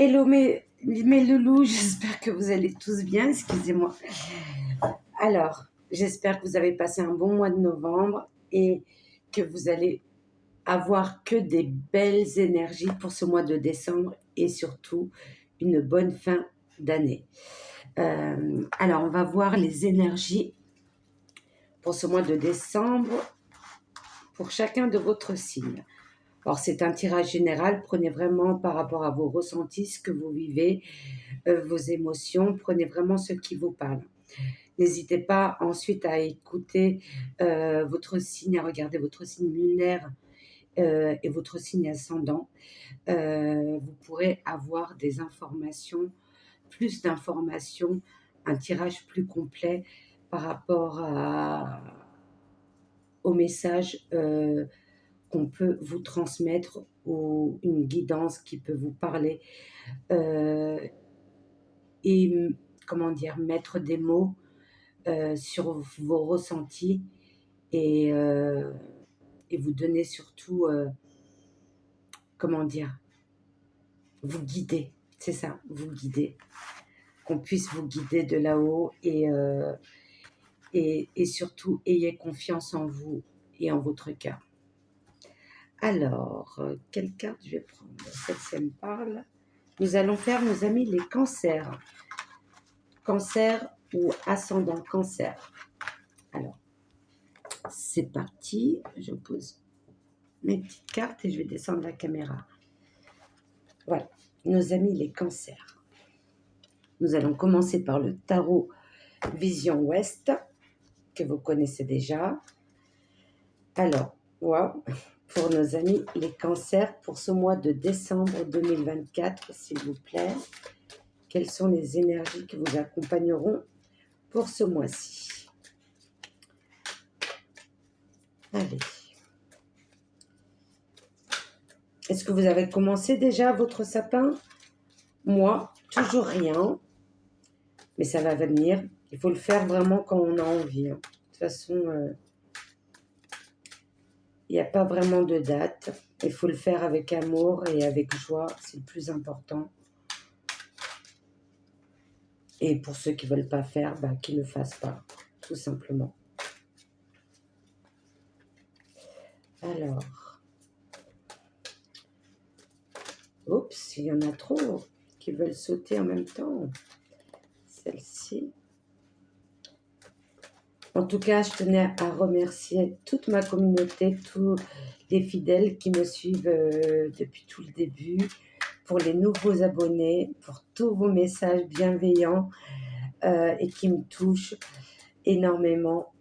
Hello mes loulous, j'espère que vous allez tous bien, excusez-moi. Alors, j'espère que vous avez passé un bon mois de novembre et que vous allez avoir que des belles énergies pour ce mois de décembre et surtout une bonne fin d'année. Alors, on va voir les énergies pour ce mois de décembre pour chacun de votre signe. Alors, c'est un tirage général, prenez vraiment par rapport à vos ressentis, ce que vous vivez, vos émotions, prenez vraiment ce qui vous parle. N'hésitez pas ensuite à écouter votre signe, à regarder votre signe lunaire et votre signe ascendant. Vous pourrez avoir des informations, plus d'informations, un tirage plus complet par rapport au message qu'on peut vous transmettre ou une guidance qui peut vous parler et comment dire, mettre des mots sur vos ressentis et, euh, et vous donner surtout, comment dire, vous guider, c'est ça, vous guider, qu'on puisse vous guider de là-haut et surtout ayez confiance en vous et en votre cœur. Alors, quelle carte je vais prendre? Celle-ci me parle. Nous allons faire, nos amis, les cancers. Cancer ou ascendant cancer. Alors, c'est parti. Je pose mes petites cartes et je vais descendre la caméra. Voilà, nos amis les cancers. Nous allons commencer par le tarot Vision Ouest, que vous connaissez déjà. Alors, waouh, pour nos amis les cancers, pour ce mois de décembre 2024, s'il vous plaît, quelles sont les énergies qui vous accompagneront pour ce mois-ci? Allez. Est-ce que vous avez commencé déjà votre sapin? Moi, toujours rien, mais ça va venir. Il faut le faire vraiment quand on a envie. De toute façon, il n'y a pas vraiment de date. Il faut le faire avec amour et avec joie, c'est le plus important. Et pour ceux qui ne veulent pas faire, qu'ils ne le fassent pas, tout simplement. Alors, oups, il y en a trop qui veulent sauter en même temps. Celle-ci. En tout cas, je tenais à remercier toute ma communauté, tous les fidèles qui me suivent depuis tout le début, pour les nouveaux abonnés, pour tous vos messages bienveillants et qui me touchent énormément.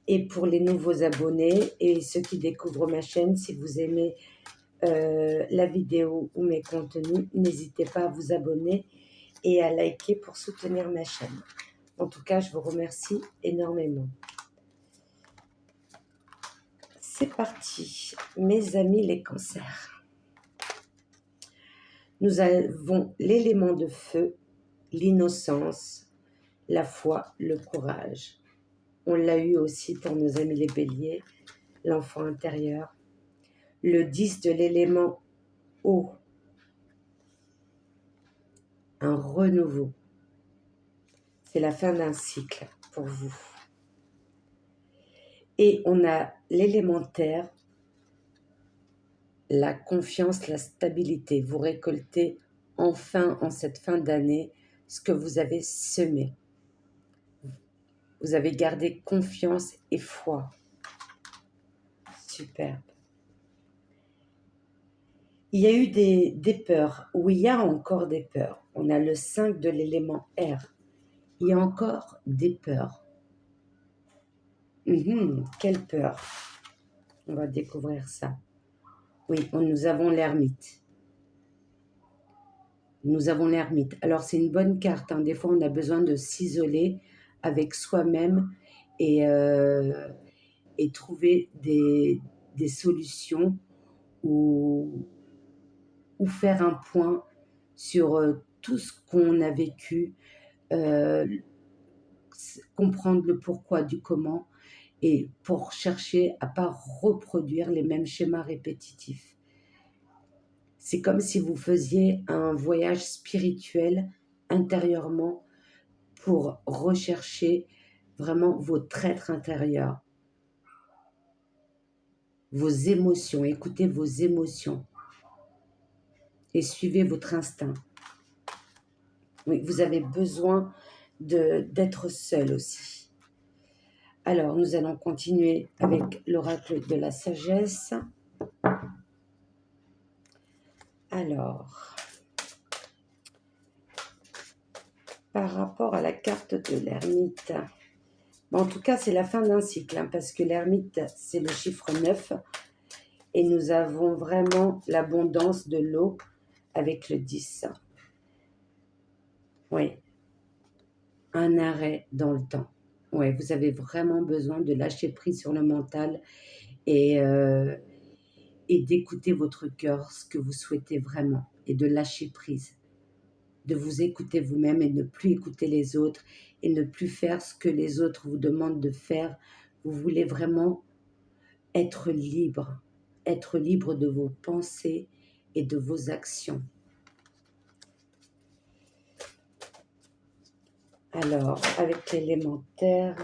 Et pour les nouveaux abonnés et ceux qui découvrent ma chaîne, si vous aimez la vidéo ou mes contenus, n'hésitez pas à vous abonner et à liker pour soutenir ma chaîne. En tout cas, je vous remercie énormément. C'est parti, mes amis les cancers. Nous avons l'élément de feu, l'innocence, la foi, le courage. On l'a eu aussi pour nos amis les béliers, l'enfant intérieur. Le 10 de l'élément eau, un renouveau. C'est la fin d'un cycle pour vous. Et on a l'élémentaire, la confiance, la stabilité. Vous récoltez enfin en cette fin d'année ce que vous avez semé. Vous avez gardé confiance et foi. Superbe. Il y a eu des peurs, ou il y a encore des peurs. On a le 5 de l'élément air. Il y a encore des peurs. Quelle peur? On va découvrir ça. Oui, nous avons l'ermite. Nous avons l'ermite. Alors, c'est une bonne carte. Des fois, on a besoin de s'isoler avec soi-même et trouver des solutions ou faire un point sur tout ce qu'on a vécu, comprendre le pourquoi du comment et pour chercher à ne pas reproduire les mêmes schémas répétitifs. C'est comme si vous faisiez un voyage spirituel intérieurement pour rechercher vraiment votre être intérieur, vos émotions. Écoutez vos émotions et suivez votre instinct. Oui, vous avez besoin d'être seul aussi. Alors, nous allons continuer avec l'oracle de la sagesse. Alors, par rapport à la carte de l'ermite, en tout cas, c'est la fin d'un cycle, hein, parce que l'ermite, c'est le chiffre 9, et nous avons vraiment l'abondance de l'eau avec le 10. Oui, un arrêt dans le temps. Oui, vous avez vraiment besoin de lâcher prise sur le mental et d'écouter votre cœur, ce que vous souhaitez vraiment, et de lâcher prise, de vous écouter vous-même et ne plus écouter les autres et ne plus faire ce que les autres vous demandent de faire. Vous voulez vraiment être libre de vos pensées et de vos actions. Alors, avec l'élémentaire,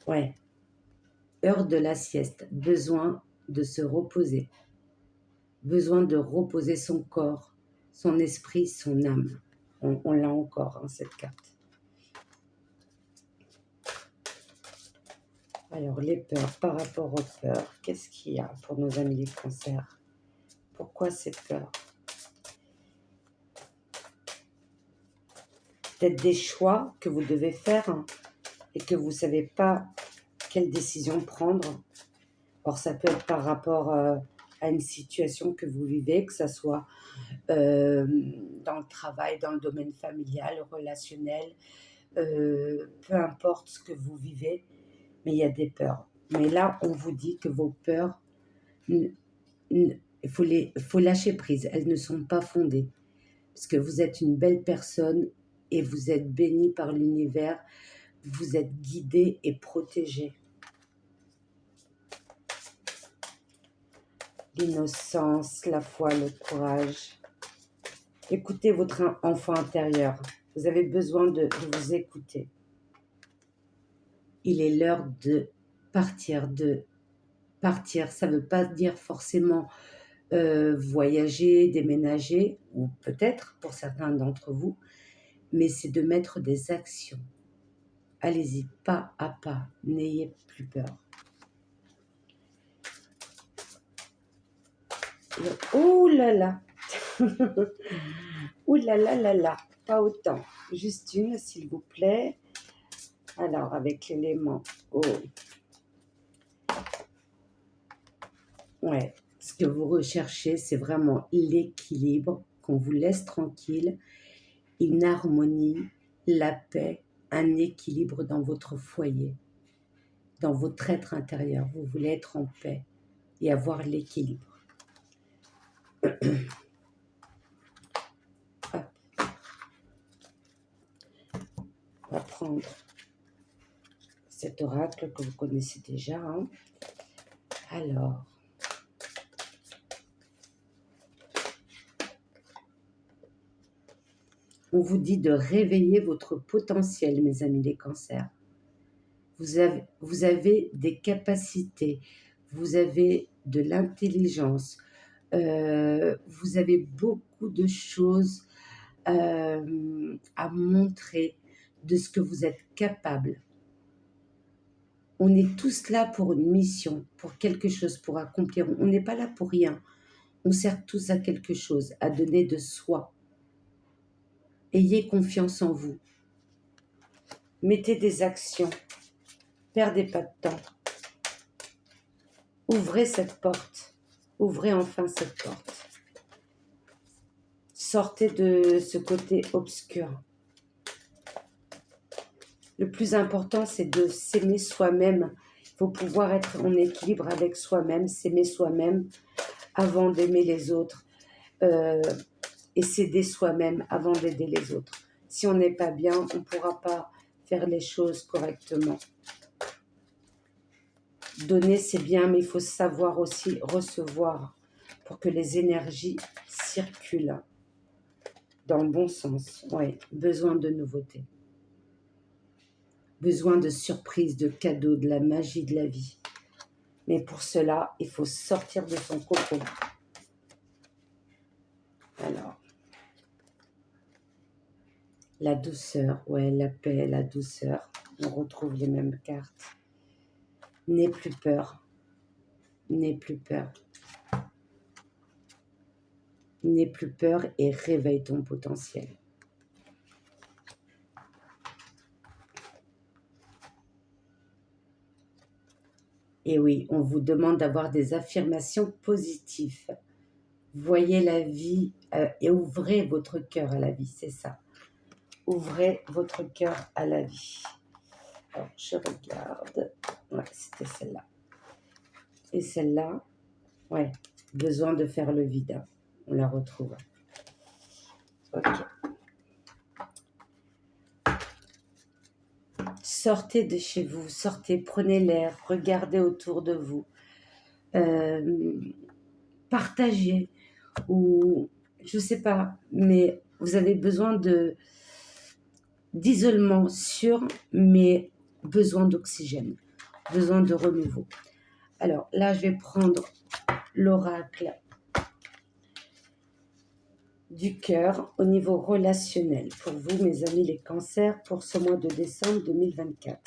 ouais, heure de la sieste, besoin de se reposer, besoin de reposer son corps, son esprit, son âme. On l'a encore, hein, cette carte. Alors, les peurs, par rapport aux peurs, qu'est-ce qu'il y a pour nos amis les cancers? Pourquoi ces peurs? Peut-être des choix que vous devez faire, hein, et que vous ne savez pas quelle décision prendre. Or, ça peut être par rapport à une situation que vous vivez, que ce soit dans le travail, dans le domaine familial, relationnel, peu importe ce que vous vivez, mais il y a des peurs. Mais là, on vous dit que vos peurs, il faut lâcher prise, elles ne sont pas fondées. Parce que vous êtes une belle personne et vous êtes béni par l'univers, vous êtes guidé et protégé. L'innocence, la foi, le courage. Écoutez votre enfant intérieur. Vous avez besoin de vous écouter. Il est l'heure de partir, Ça ne veut pas dire forcément voyager, déménager, ou peut-être pour certains d'entre vous, mais c'est de mettre des actions. Allez-y, pas à pas, n'ayez plus peur. Ouh là là. Ouh là là là là, pas autant. Juste une, s'il vous plaît. Alors, avec l'élément eau. Ouais, ce que vous recherchez, c'est vraiment l'équilibre, qu'on vous laisse tranquille, une harmonie, la paix, un équilibre dans votre foyer, dans votre être intérieur. Vous voulez être en paix et avoir l'équilibre. On va prendre cet oracle que vous connaissez déjà. Hein. Alors, on vous dit de réveiller votre potentiel, mes amis les cancers. Vous avez des capacités, vous avez de l'intelligence, vous avez beaucoup de choses à montrer de ce que vous êtes capable. On est tous là pour une mission, pour quelque chose, pour accomplir. On n'est pas là pour rien. On sert tous à quelque chose, à donner de soi. Ayez confiance en vous. Mettez des actions. Perdez pas de temps. Ouvrez cette porte. Ouvrez enfin cette porte. Sortez de ce côté obscur. Le plus important, c'est de s'aimer soi-même. Il faut pouvoir être en équilibre avec soi-même, s'aimer soi-même avant d'aimer les autres et s'aider soi-même avant d'aider les autres. Si on n'est pas bien, on ne pourra pas faire les choses correctement. Donner, c'est bien, mais il faut savoir aussi recevoir. pour que les énergies circulent dans le bon sens. Oui, besoin de nouveautés. Besoin de surprises, de cadeaux, de la magie de la vie. Mais pour cela, il faut sortir de son cocon. Alors, la douceur, ouais, la paix, la douceur. On retrouve les mêmes cartes. N'aie plus peur. N'aie plus peur. N'aie plus peur et réveille ton potentiel. Et oui, on vous demande d'avoir des affirmations positives. Voyez la vie et ouvrez votre cœur à la vie, c'est ça. Ouvrez votre cœur à la vie. Alors, je regarde. Ouais, c'était celle-là. Et celle-là, ouais, besoin de faire le vide. On la retrouve. Ok. Sortez de chez vous, sortez, prenez l'air, regardez autour de vous. Partagez ou je sais pas, mais vous avez besoin d'isolement sûr, mais besoin d'oxygène, besoin de renouveau. Alors là, je vais prendre l'oracle du cœur au niveau relationnel pour vous, mes amis les cancers, pour ce mois de décembre 2024.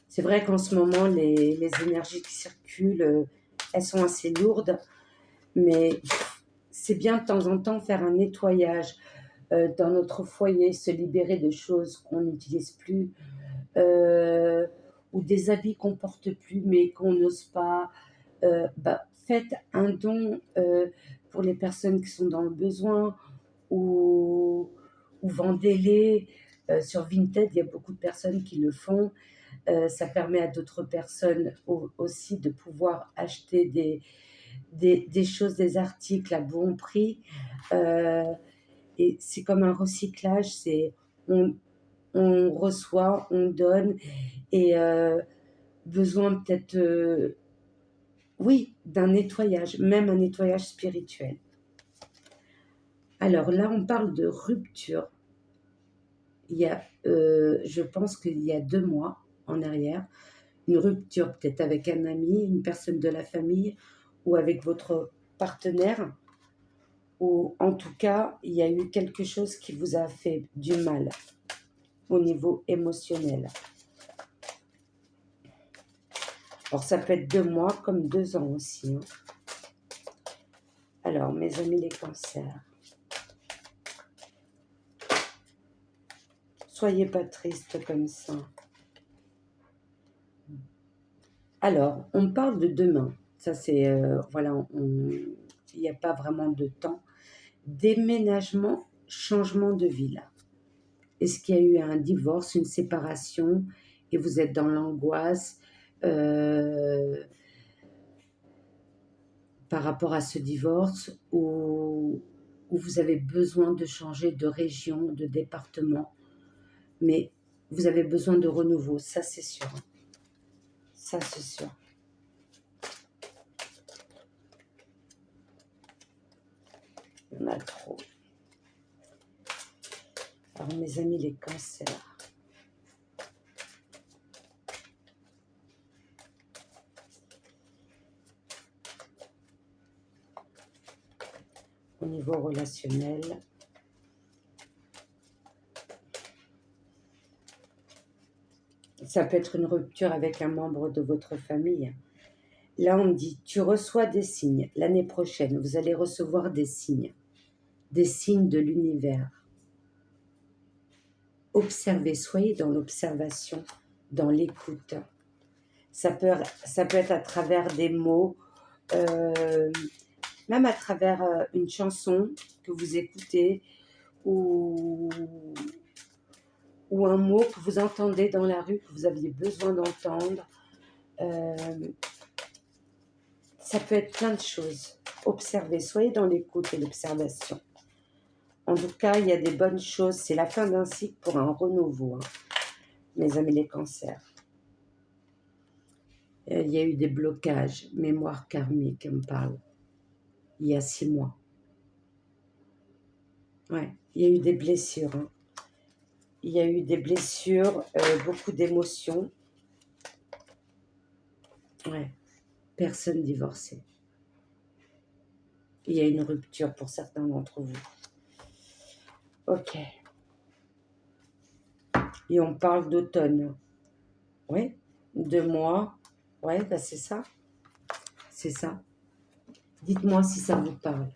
C'est vrai qu'en ce moment, les énergies qui circulent, elles sont assez lourdes, mais c'est bien de temps en temps faire un nettoyage dans notre foyer, se libérer de choses qu'on n'utilise plus, ou des habits qu'on ne porte plus mais qu'on n'ose pas. Faites un don pour les personnes qui sont dans le besoin ou vendez-les. Sur Vinted, il y a beaucoup de personnes qui le font. Ça permet à d'autres personnes aussi de pouvoir acheter des choses, des articles à bon prix. Et c'est comme un recyclage, on reçoit, on donne, et besoin peut-être, oui, d'un nettoyage, même un nettoyage spirituel. Alors là, on parle de rupture. Il y a, je pense qu'il y a 2 mois en arrière, une rupture peut-être avec un ami, une personne de la famille ou avec votre partenaire, ou en tout cas, il y a eu quelque chose qui vous a fait du mal au niveau émotionnel. Alors, ça peut être 2 mois comme 2 ans aussi. Hein. Alors, mes amis les cancers, soyez pas tristes comme ça. Alors, on parle de demain. Ça, c'est, voilà, il n'y a pas vraiment de temps. Déménagement, changement de ville. Est-ce qu'il y a eu un divorce, une séparation, et vous êtes dans l'angoisse par rapport à ce divorce, ou vous avez besoin de changer de région, de département, mais vous avez besoin de renouveau, ça c'est sûr. Ça c'est sûr. Il y en a trop. Alors mes amis les cancers. Au niveau relationnel, ça peut être une rupture avec un membre de votre famille. Là, on dit, tu reçois des signes. L'année prochaine, vous allez recevoir des signes de l'univers. Observez, soyez dans l'observation, dans l'écoute. Ça peut être à travers des mots, même à travers une chanson que vous écoutez, ou un mot que vous entendez dans la rue, que vous aviez besoin d'entendre. Ça peut être plein de choses. Observez, soyez dans l'écoute et l'observation. En tout cas, il y a des bonnes choses. C'est la fin d'un cycle pour un renouveau, hein, mes amis les cancers. Il y a eu des blocages, mémoire karmique, on me parle, il y a 6 mois. Ouais, il y a eu des blessures. Hein. Il y a eu des blessures, beaucoup d'émotions. Ouais, personne divorcée. Il y a une rupture pour certains d'entre vous. Ok. Et on parle d'automne. Oui, 2 mois. Ouais, bah c'est ça. C'est ça. Dites-moi si ça vous parle.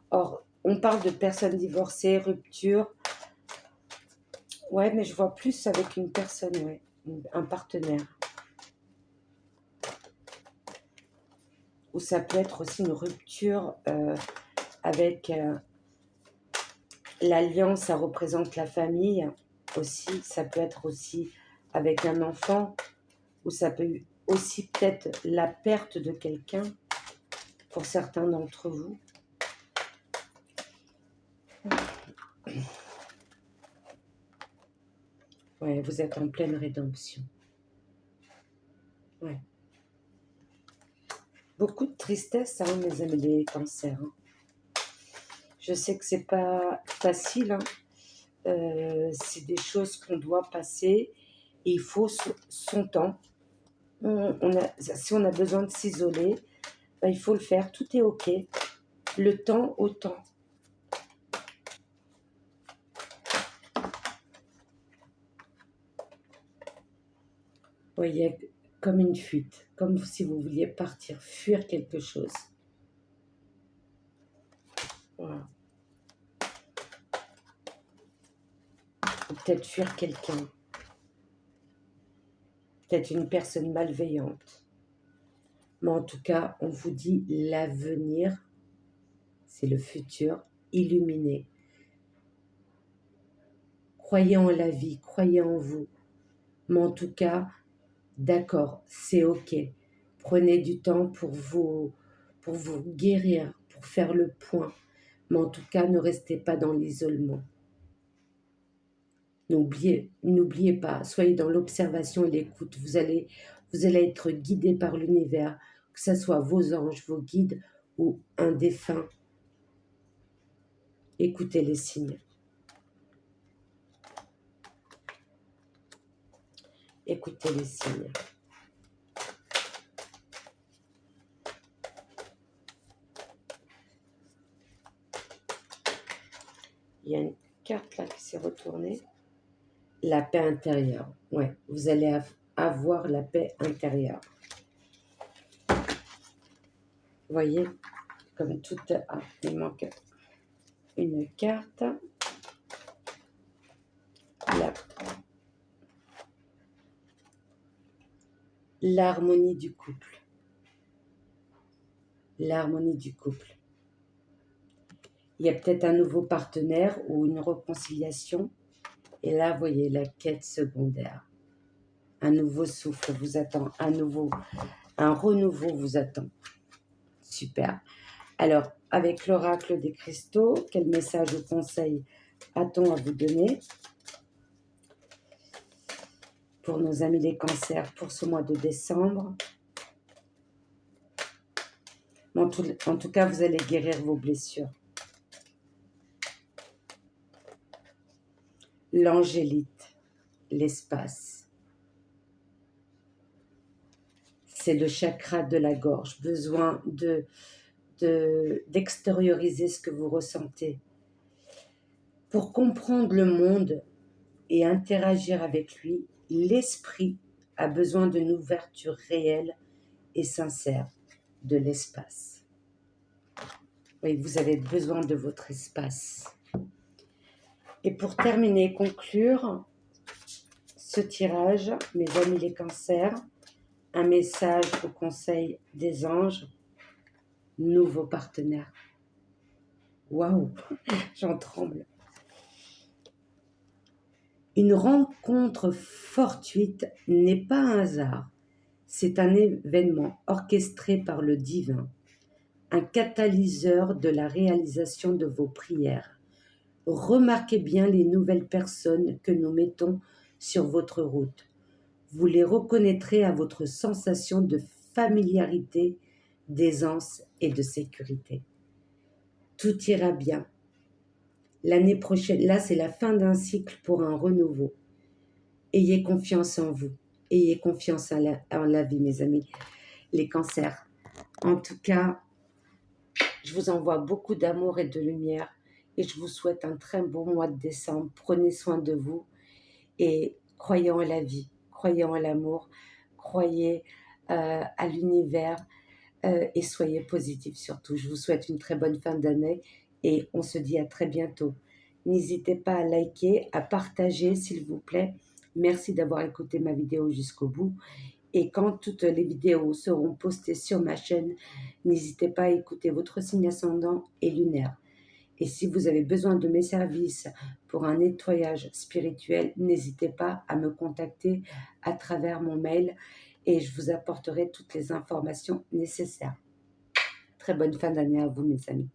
Or, on parle de personnes divorcées, rupture. Ouais, mais je vois plus avec une personne, ouais, un partenaire. Ou ça peut être aussi une rupture avec l'alliance, ça représente la famille aussi. Ça peut être aussi avec un enfant, ou ça peut aussi peut-être la perte de quelqu'un pour certains d'entre vous. Ouais, vous êtes en pleine rédemption. Ouais. Beaucoup de tristesse, hein, mes amis les cancers. Hein. Je sais que c'est pas facile, hein. C'est des choses qu'on doit passer et il faut son temps. Si on a besoin de s'isoler, ben, il faut le faire, tout est ok. Le temps au temps. Vous voyez, comme une fuite, comme si vous vouliez partir, fuir quelque chose. Voilà. Ou peut-être fuir quelqu'un. Peut-être une personne malveillante. Mais en tout cas, on vous dit l'avenir, c'est le futur illuminé. Croyez en la vie, croyez en vous. Mais en tout cas, d'accord, c'est ok. Prenez du temps pour vous guérir, pour faire le point. Mais en tout cas, ne restez pas dans l'isolement. N'oubliez pas, soyez dans l'observation et l'écoute. Vous allez être guidé par l'univers, que ce soit vos anges, vos guides ou un défunt. Écoutez les signes. Écoutez les signes. Il y a une carte là qui s'est retournée. La paix intérieure. Ouais, vous allez avoir la paix intérieure. Vous voyez, comme tout... Ah, il manque une carte. L'harmonie du couple. L'harmonie du couple. Il y a peut-être un nouveau partenaire ou une réconciliation. Et là, vous voyez, la quête secondaire. Un nouveau souffle vous attend. Un renouveau vous attend. Super. Alors, avec l'oracle des cristaux, quel message ou conseil a-t-on à vous donner pour nos amis les cancers pour ce mois de décembre? En tout cas, vous allez guérir vos blessures. L'angélite, l'espace. C'est le chakra de la gorge. Besoin d'extérioriser ce que vous ressentez. Pour comprendre le monde et interagir avec lui, l'esprit a besoin d'une ouverture réelle et sincère de l'espace. Oui, vous avez besoin de votre espace. Et pour terminer et conclure ce tirage, mes amis les cancers, un message au conseil des anges, nouveau partenaire. Waouh, j'en tremble. Une rencontre fortuite n'est pas un hasard, c'est un événement orchestré par le divin, un catalyseur de la réalisation de vos prières. Remarquez bien les nouvelles personnes que nous mettons sur votre route. Vous les reconnaîtrez à votre sensation de familiarité, d'aisance et de sécurité. Tout ira bien. L'année prochaine, là c'est la fin d'un cycle pour un renouveau. Ayez confiance en vous. Ayez confiance en la vie, mes amis. Les cancers. En tout cas, je vous envoie beaucoup d'amour et de lumière et je vous souhaite un très bon mois de décembre. Prenez soin de vous et croyez en la vie, croyez en l'amour, croyez à l'univers et soyez positifs surtout. Je vous souhaite une très bonne fin d'année et on se dit à très bientôt. N'hésitez pas à liker, à partager s'il vous plaît. Merci d'avoir écouté ma vidéo jusqu'au bout. Et quand toutes les vidéos seront postées sur ma chaîne, n'hésitez pas à écouter votre signe ascendant et lunaire. Et si vous avez besoin de mes services pour un nettoyage spirituel, n'hésitez pas à me contacter à travers mon mail et je vous apporterai toutes les informations nécessaires. Très bonne fin d'année à vous, mes amis.